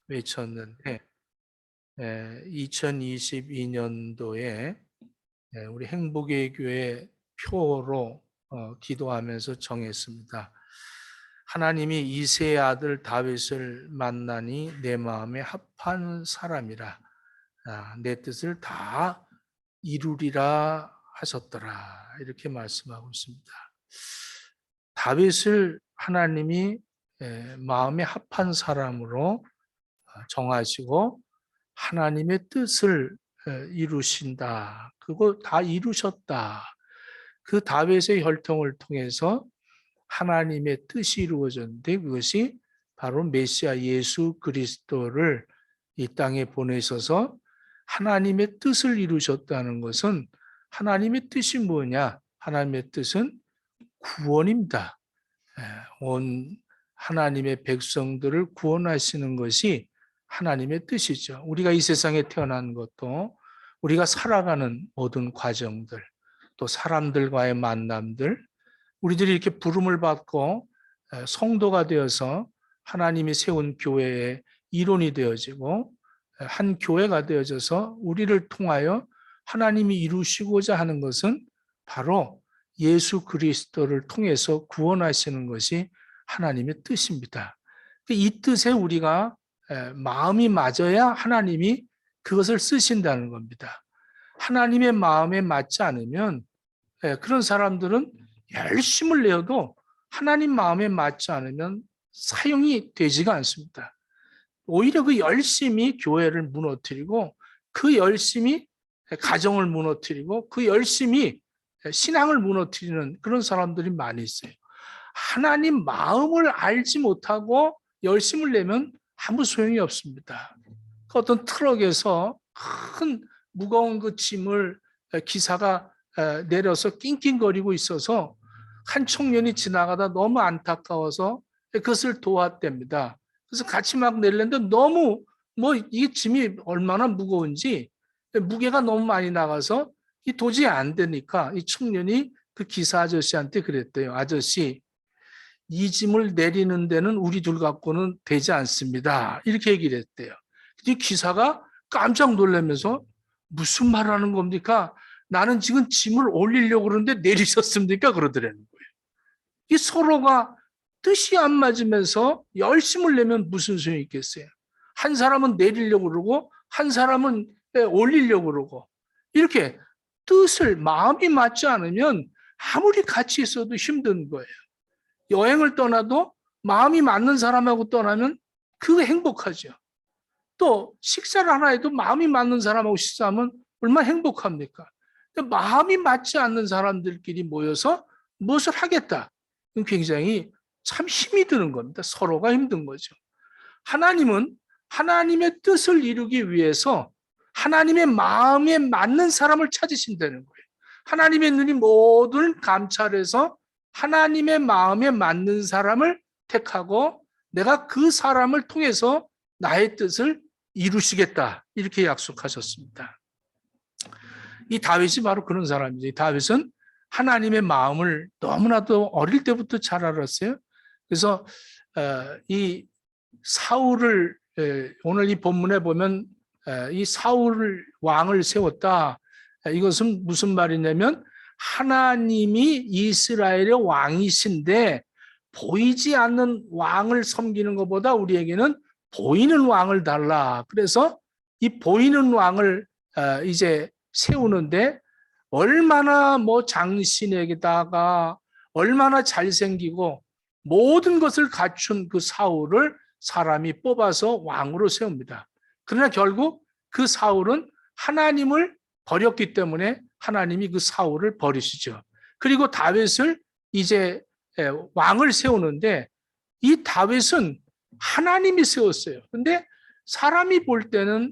외쳤는데 2022년도에 우리 행복의 교회 표로 기도하면서 정했습니다. 하나님이 이새의 아들 다윗을 만나니 내 마음에 합한 사람이라 내 뜻을 다 이루리라 하셨더라, 이렇게 말씀하고 있습니다. 다윗을 하나님이 마음에 합한 사람으로 정하시고 하나님의 뜻을 이루신다. 그거 다 이루셨다. 그 다윗의 혈통을 통해서 하나님의 뜻이 이루어졌는데 그것이 바로 메시아 예수 그리스도를 이 땅에 보내셔서 하나님의 뜻을 이루셨다는 것은, 하나님의 뜻이 뭐냐? 하나님의 뜻은 구원입니다. 온 하나님의 백성들을 구원하시는 것이 하나님의 뜻이죠. 우리가 이 세상에 태어난 것도, 우리가 살아가는 모든 과정들, 또 사람들과의 만남들, 우리들이 이렇게 부름을 받고 성도가 되어서 하나님이 세운 교회의 일원이 되어지고 한 교회가 되어져서 우리를 통하여 하나님이 이루시고자 하는 것은 바로 예수 그리스도를 통해서 구원하시는 것이 하나님의 뜻입니다. 이 뜻에 우리가 마음이 맞아야 하나님이 그것을 쓰신다는 겁니다. 하나님의 마음에 맞지 않으면 그런 사람들은 열심을 내어도 하나님 마음에 맞지 않으면 사용이 되지가 않습니다. 오히려 그 열심히 교회를 무너뜨리고, 그 열심히 가정을 무너뜨리고, 그 열심히 신앙을 무너뜨리는 그런 사람들이 많이 있어요. 하나님 마음을 알지 못하고 열심을 내면 아무 소용이 없습니다. 어떤 트럭에서 큰 무거운 그 짐을 기사가 내려서 낑낑거리고 있어서 한 청년이 지나가다 너무 안타까워서 그것을 도왔답니다. 그래서 같이 막 내렸는데 너무 이 짐이 얼마나 무거운지 무게가 너무 많이 나가서 이 도저히 안 되니까 이 청년이 그 기사 아저씨한테 그랬대요. 아저씨, 이 짐을 내리는 데는 우리 둘 갖고는 되지 않습니다. 이렇게 얘기를 했대요. 이 기사가 깜짝 놀라면서 무슨 말 하는 겁니까? 나는 지금 짐을 올리려고 그러는데 내리셨습니까? 그러더라는 거예요. 이 서로가 뜻이 안 맞으면서 열심을 내면 무슨 소용이 있겠어요? 한 사람은 내리려고 그러고 한 사람은 올리려고 그러고, 이렇게 뜻을, 마음이 맞지 않으면 아무리 같이 있어도 힘든 거예요. 여행을 떠나도 마음이 맞는 사람하고 떠나면 그거 행복하죠. 또 식사를 하나 해도 마음이 맞는 사람하고 식사하면 얼마나 행복합니까? 마음이 맞지 않는 사람들끼리 모여서 무엇을 하겠다, 굉장히 참 힘이 드는 겁니다. 서로가 힘든 거죠. 하나님은 하나님의 뜻을 이루기 위해서 하나님의 마음에 맞는 사람을 찾으신다는 거예요. 하나님의 눈이 모든 감찰해서 하나님의 마음에 맞는 사람을 택하고 내가 그 사람을 통해서 나의 뜻을 이루시겠다, 이렇게 약속하셨습니다. 이 다윗이 바로 그런 사람이죠. 이 다윗은 하나님의 마음을 너무나도 어릴 때부터 잘 알았어요. 그래서 이 사울을, 오늘 이 본문에 보면 이 사울을 왕을 세웠다. 이것은 무슨 말이냐면 하나님이 이스라엘의 왕이신데 보이지 않는 왕을 섬기는 것보다 우리에게는 보이는 왕을 달라. 그래서 이 보이는 왕을 이제 세우는데 얼마나 장신에게다가 얼마나 잘생기고 모든 것을 갖춘 그 사울을 사람이 뽑아서 왕으로 세웁니다. 그러나 결국 그 사울은 하나님을 버렸기 때문에 하나님이 그 사울을 버리시죠. 그리고 다윗을 이제 왕을 세우는데 이 다윗은 하나님이 세웠어요. 근데 사람이 볼 때는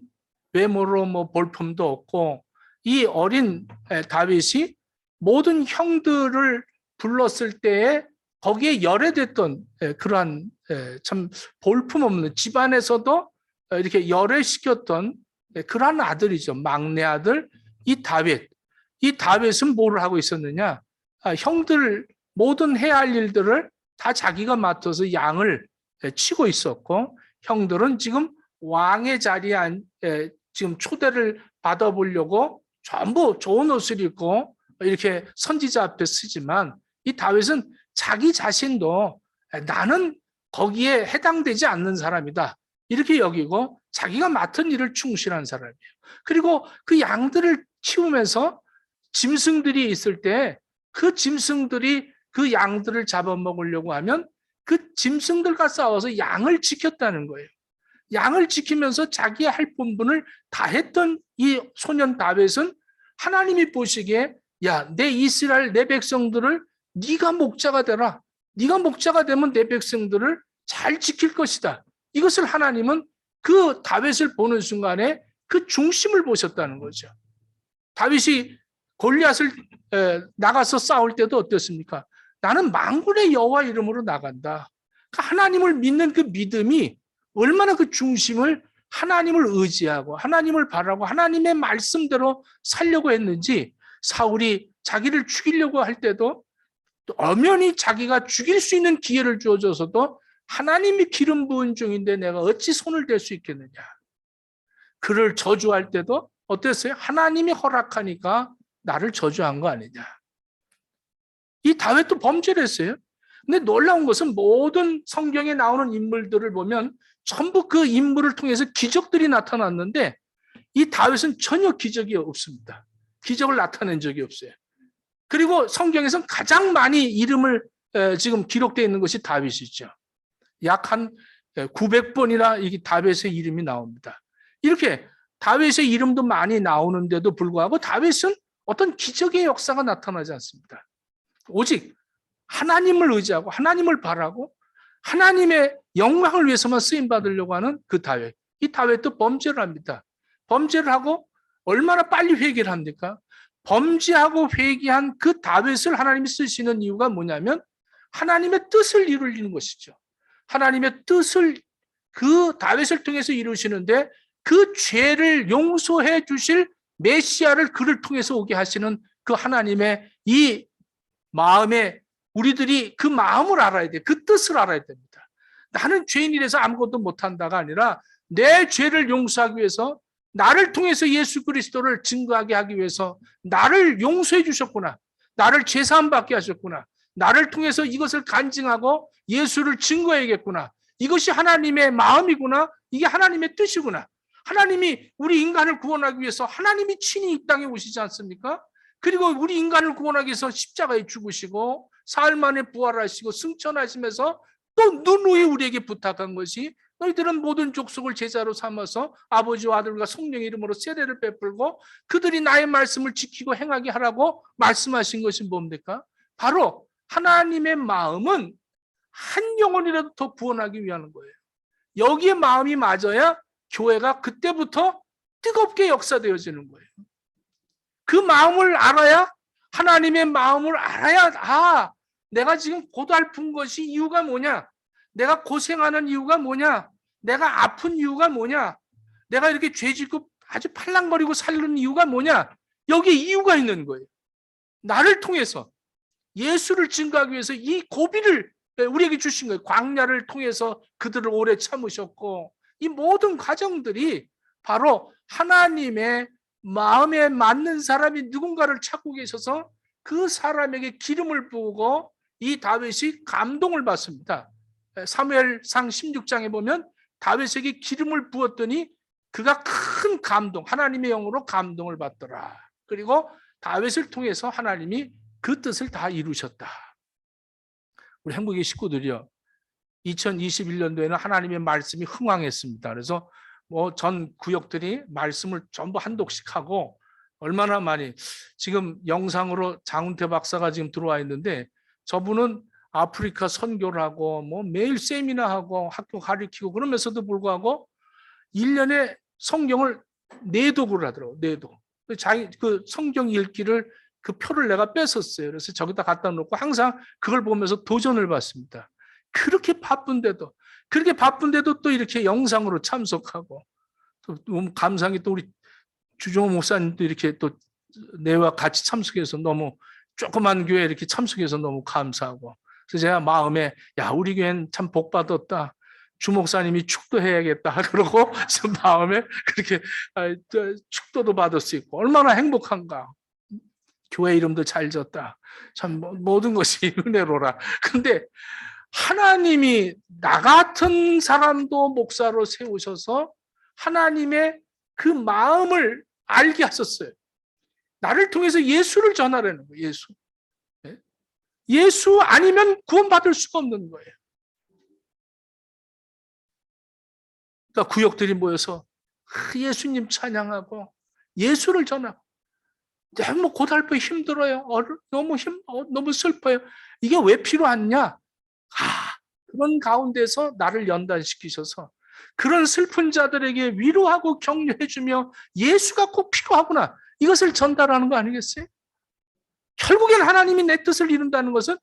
외모로 볼품도 없고, 이 어린 다윗이 모든 형들을 불렀을 때에 거기에 열애됐던 그러한 참 볼품없는, 집안에서도 이렇게 열애시켰던 그러한 아들이죠. 막내 아들 이 다윗. 이 다윗은 뭐를 하고 있었느냐? 형들 모든 해야 할 일들을 다 자기가 맡아서 양을 치고 있었고, 형들은 지금 왕의 자리에 지금 초대를 받아보려고 전부 좋은 옷을 입고 이렇게 선지자 앞에 서지만, 이 다윗은 자기 자신도 나는 거기에 해당되지 않는 사람이다 이렇게 여기고 자기가 맡은 일을 충실한 사람이에요. 그리고 그 양들을 키우면서 짐승들이 있을 때 그 짐승들이 그 양들을 잡아먹으려고 하면 그 짐승들과 싸워서 양을 지켰다는 거예요. 양을 지키면서 자기의 할 본분을 다 했던 이 소년 다윗은 하나님이 보시기에 야, 내 이스라엘 내 백성들을 네가 목자가 되라. 네가 목자가 되면 내 백성들을 잘 지킬 것이다. 이것을 하나님은 그 다윗을 보는 순간에 그 중심을 보셨다는 거죠. 다윗이 골리앗을 나가서 싸울 때도 어땠습니까? 나는 만군의 여호와 이름으로 나간다. 하나님을 믿는 그 믿음이 얼마나 그 중심을 하나님을 의지하고 하나님을 바라고 하나님의 말씀대로 살려고 했는지, 사울이 자기를 죽이려고 할 때도 엄연히 자기가 죽일 수 있는 기회를 주어줘서도 하나님이 기름 부은 중인데 내가 어찌 손을 댈 수 있겠느냐. 그를 저주할 때도 어땠어요? 하나님이 허락하니까 나를 저주한 거 아니냐. 이 다윗도 범죄를 했어요. 근데 놀라운 것은 모든 성경에 나오는 인물들을 보면 전부 그 인물을 통해서 기적들이 나타났는데 이 다윗은 전혀 기적이 없습니다. 기적을 나타낸 적이 없어요. 그리고 성경에서는 가장 많이 이름을 지금 기록되어 있는 것이 다윗이죠. 약 한 900번이나 이 다윗의 이름이 나옵니다. 이렇게 다윗의 이름도 많이 나오는데도 불구하고 다윗은 어떤 기적의 역사가 나타나지 않습니다. 오직 하나님을 의지하고 하나님을 바라고 하나님의 영광을 위해서만 쓰임 받으려고 하는 그 다윗. 이 다윗도 범죄를 합니다. 범죄를 하고 얼마나 빨리 회개를 합니까? 범죄하고 회개한 그 다윗을 하나님이 쓰시는 이유가 뭐냐면 하나님의 뜻을 이루는 것이죠. 하나님의 뜻을 그 다윗을 통해서 이루시는데 그 죄를 용서해 주실 메시아를 그를 통해서 오게 하시는 그 하나님의 이 마음에 우리들이 그 마음을 알아야 돼. 그 뜻을 알아야 됩니다. 나는 죄인이라서 아무것도 못한다가 아니라 내 죄를 용서하기 위해서 나를 통해서 예수 그리스도를 증거하게 하기 위해서 나를 용서해 주셨구나. 나를 죄사함 받게 하셨구나. 나를 통해서 이것을 간증하고 예수를 증거해야겠구나. 이것이 하나님의 마음이구나. 이게 하나님의 뜻이구나. 하나님이 우리 인간을 구원하기 위해서 하나님이 친히 이 땅에 오시지 않습니까? 그리고 우리 인간을 구원하기 위해서 십자가에 죽으시고 사흘 만에 부활하시고 승천하시면서 또 누누이 우리에게 부탁한 것이 너희들은 모든 족속을 제자로 삼아서 아버지와 아들과 성령의 이름으로 세례를 베풀고 그들이 나의 말씀을 지키고 행하게 하라고 말씀하신 것이 뭡니까? 바로 하나님의 마음은 한 영혼이라도 더 구원하기 위한 거예요. 여기에 마음이 맞아야 교회가 그때부터 뜨겁게 역사되어지는 거예요. 그 마음을 알아야, 하나님의 마음을 알아야 내가 지금 고달픈 것이 이유가 뭐냐? 내가 고생하는 이유가 뭐냐? 내가 아픈 이유가 뭐냐? 내가 이렇게 죄짓고 아주 팔랑거리고 살는 이유가 뭐냐? 여기에 이유가 있는 거예요. 나를 통해서 예수를 증거하기 위해서 이 고비를 우리에게 주신 거예요. 광야를 통해서 그들을 오래 참으셨고 이 모든 과정들이 바로 하나님의 마음에 맞는 사람이 누군가를 찾고 계셔서 그 사람에게 기름을 부으고 이 다윗이 감동을 받습니다. 사무엘상 16장에 보면 다윗에게 기름을 부었더니 그가 큰 감동, 하나님의 영으로 감동을 받더라. 그리고 다윗을 통해서 하나님이 그 뜻을 다 이루셨다. 우리 행복의 식구들이요, 2021년도에는 하나님의 말씀이 흥왕했습니다. 그래서 전 구역들이 말씀을 전부 한 독씩 하고 얼마나 많이, 지금 영상으로 장훈태 박사가 지금 들어와 있는데 저분은 아프리카 선교를 하고 매일 세미나하고 학교 가르치고 그러면서도 불구하고 1년에 성경을 4독을 하더라고요. 4독. 자기 그 성경 읽기를 그 표를 내가 뺏었어요. 그래서 저기다 갖다 놓고 항상 그걸 보면서 도전을 받습니다. 그렇게 바쁜데도 또 이렇게 영상으로 참석하고, 또 너무 감사한 게 또 우리 주종호 목사님도 이렇게 또 내와 같이 참석해서 너무, 조그만 교회 이렇게 참석해서 너무 감사하고, 그래서 제가 마음에 우리 교회는 참 복 받았다. 주목사님이 축도해야겠다 그러고 마음에 그렇게 축도도 받을 수 있고 얼마나 행복한가. 교회 이름도 잘 졌다. 참 모든 것이 은혜로라. 근데 하나님이 나 같은 사람도 목사로 세우셔서 하나님의 그 마음을 알게 하셨어요. 나를 통해서 예수를 전하라는 거예요. 예수. 예수 아니면 구원받을 수가 없는 거예요. 그러니까 구역들이 모여서 예수님 찬양하고 예수를 전하고 너무 고달프 힘들어요. 너무 슬퍼요. 이게 왜 필요하냐? 그런 가운데서 나를 연단시키셔서 그런 슬픈 자들에게 위로하고 격려해주며 예수가 꼭 필요하구나. 이것을 전달하는 거 아니겠어요? 결국엔 하나님이 내 뜻을 이룬다는 것은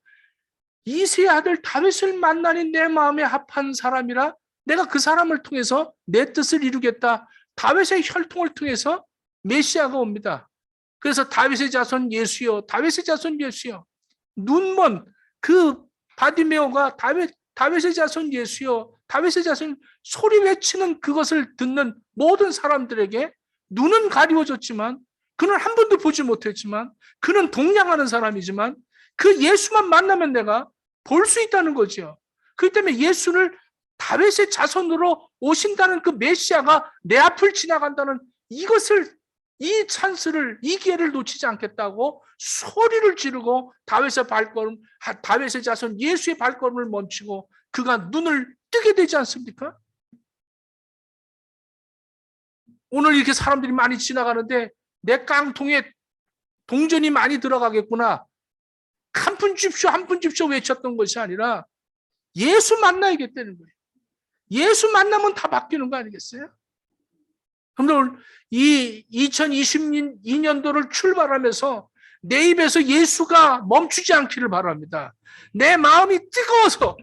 이새의 아들 다윗을 만나니 내 마음에 합한 사람이라 내가 그 사람을 통해서 내 뜻을 이루겠다. 다윗의 혈통을 통해서 메시아가 옵니다. 그래서 다윗의 자손 예수여, 다윗의 자손 예수여. 눈먼 그 바디메오가 다윗의 자손 예수여, 다윗의 자손 소리 외치는 그것을 듣는 모든 사람들에게 눈은 가리워졌지만 그는 한 번도 보지 못했지만 그는 동냥하는 사람이지만 그 예수만 만나면 내가 볼 수 있다는 거죠. 그렇기 때문에 예수를 다윗의 자손으로 오신다는 그 메시아가 내 앞을 지나간다는 이것을 이 찬스를 이 기회를 놓치지 않겠다고 소리를 지르고 다윗의 자손 예수의 발걸음을 멈추고 그가 눈을 뜨게 되지 않습니까? 오늘 이렇게 사람들이 많이 지나가는데 내 깡통에 동전이 많이 들어가겠구나. 한 푼 줍쇼 외쳤던 것이 아니라 예수 만나야겠다는 거예요. 예수 만나면 다 바뀌는 거 아니겠어요? 그럼 이 2022년도를 출발하면서 내 입에서 예수가 멈추지 않기를 바랍니다. 내 마음이 뜨거워서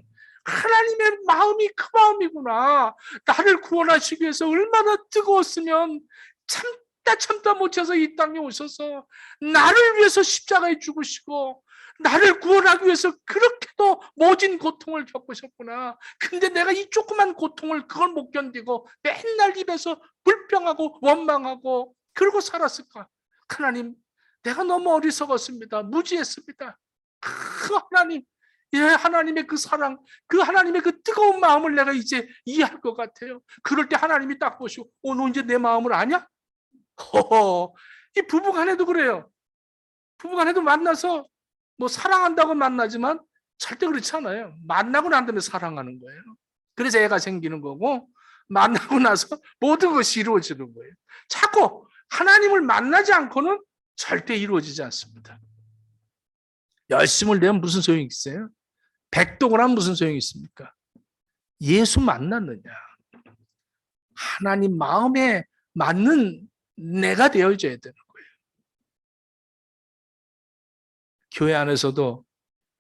하나님의 마음이 그 마음이구나. 나를 구원하시기 위해서 얼마나 뜨거웠으면 참다 못해서 이 땅에 오셔서 나를 위해서 십자가에 죽으시고 나를 구원하기 위해서 그렇게도 모진 고통을 겪으셨구나. 근데 내가 이 조그만 고통을 그걸 못 견디고 맨날 입에서 불평하고 원망하고 그러고 살았을까? 하나님, 내가 너무 어리석었습니다. 무지했습니다. 하나님, 하나님의 그 사랑, 그 하나님의 그 뜨거운 마음을 내가 이제 이해할 것 같아요. 그럴 때 하나님이 딱 보시고, 너 이제 내 마음을 아냐? 이 부부간에도 그래요. 부부간에도 만나서 뭐 사랑한다고 만나지만 절대 그렇지 않아요. 만나고 난 다음에 사랑하는 거예요. 그래서 애가 생기는 거고 만나고 나서 모든 것이 이루어지는 거예요. 자꾸 하나님을 만나지 않고는 절대 이루어지지 않습니다. 열심을 내면 무슨 소용이 있어요? 백독을 하면 무슨 소용이 있습니까? 예수 만났느냐? 하나님 마음에 맞는 내가 되어줘야 되는 거예요. 교회 안에서도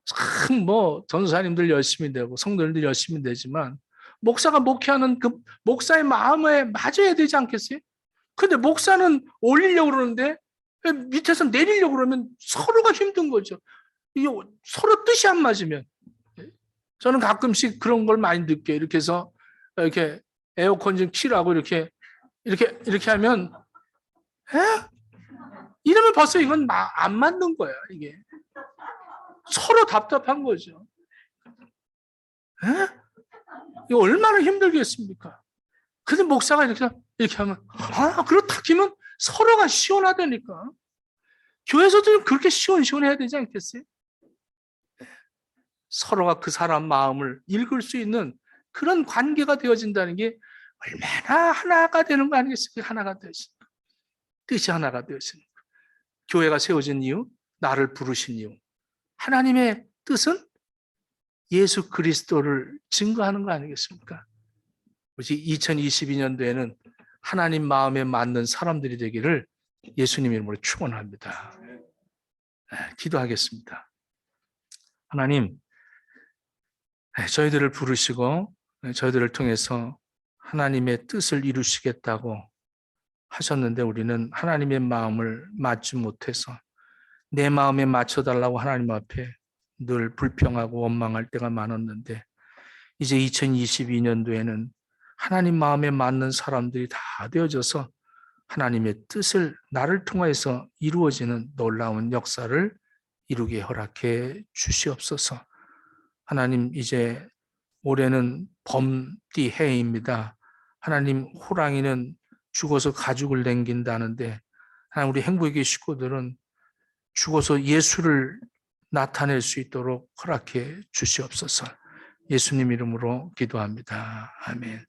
참 전사님들 열심히 되고 성도님들 열심히 되지만 목사가 목회하는 그 목사의 마음에 맞아야 되지 않겠어요? 근데 목사는 올리려고 그러는데 밑에서 내리려고 그러면 서로가 힘든 거죠. 서로 뜻이 안 맞으면. 저는 가끔씩 그런 걸 많이 느껴요. 이렇게 해서 이렇게 에어컨 좀 키라고 이렇게 하면 이러면 벌써 이건 안 맞는 거야, 이게. 서로 답답한 거죠. 이거 얼마나 힘들겠습니까? 근데 목사가 이렇게 하면, 그렇다 키면 서로가 시원하다니까. 교회에서도 그렇게 시원시원해야 되지 않겠어요? 서로가 그 사람 마음을 읽을 수 있는 그런 관계가 되어진다는 게 얼마나 하나가 되는 거 아니겠어요? 하나가 되어지는 거. 뜻이 하나가 되어지는 거. 교회가 세워진 이유, 나를 부르신 이유. 하나님의 뜻은 예수 그리스도를 증거하는 거 아니겠습니까? 2022년도에는 하나님 마음에 맞는 사람들이 되기를 예수님 이름으로 축원합니다. 기도하겠습니다. 하나님, 저희들을 부르시고 저희들을 통해서 하나님의 뜻을 이루시겠다고 하셨는데 우리는 하나님의 마음을 맞지 못해서 내 마음에 맞춰달라고 하나님 앞에 늘 불평하고 원망할 때가 많았는데 이제 2022년도에는 하나님 마음에 맞는 사람들이 다 되어져서 하나님의 뜻을 나를 통해서 이루어지는 놀라운 역사를 이루게 허락해 주시옵소서. 하나님, 이제 올해는 범띠 해입니다. 하나님, 호랑이는 죽어서 가죽을 남긴다는데, 하나님, 우리 행복의 식구들은 죽어서 예수를 나타낼 수 있도록 허락해 주시옵소서. 예수님 이름으로 기도합니다. 아멘.